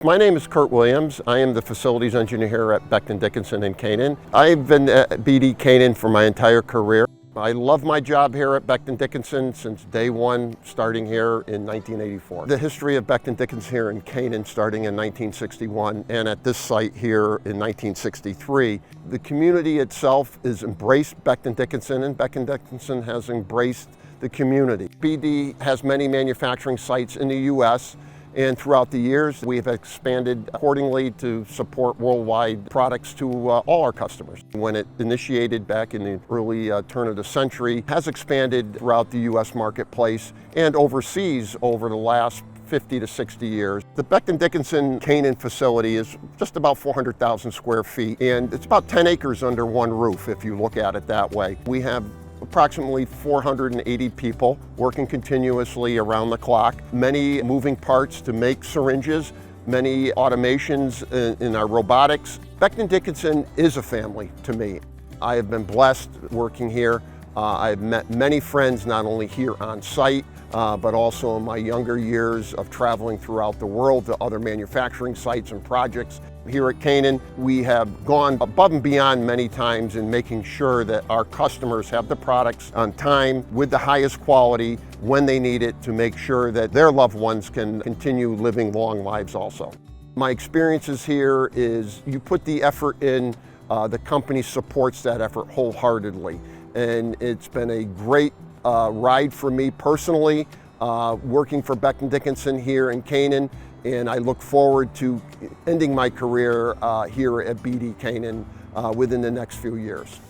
My name is Kurt Williams. I am the facilities engineer here at Becton Dickinson in Canaan. I've been at BD-Canaan for my entire career. I love my job here at Becton Dickinson since day one, starting here in 1984. The history of Becton Dickinson here in Canaan starting in 1961 and at this site here in 1963. The community itself has embraced Becton Dickinson, and Becton Dickinson has embraced the community. BD has many manufacturing sites in the U.S. And throughout the years, we've expanded accordingly to support worldwide products to all our customers. When it initiated back in the early turn of the century, has expanded throughout the U.S. marketplace and overseas over the last 50 to 60 years. The Becton Dickinson Canaan facility is just about 400,000 square feet, and it's about 10 acres under one roof if you look at it that way. We have approximately 480 people working continuously around the clock, many moving parts to make syringes, many automations in our robotics. Becton Dickinson is a family to me. I have been blessed working here. I've met many friends not only here on site, but also in my younger years of traveling throughout the world to other manufacturing sites and projects. Here at Canaan, we have gone above and beyond many times in making sure that our customers have the products on time with the highest quality when they need it to make sure that their loved ones can continue living long lives also. My experiences here is you put the effort in, the company supports that effort wholeheartedly. And it's been a great ride for me personally, working for Becton Dickinson here in Canaan, and I look forward to ending my career here at BD-Canaan within the next few years.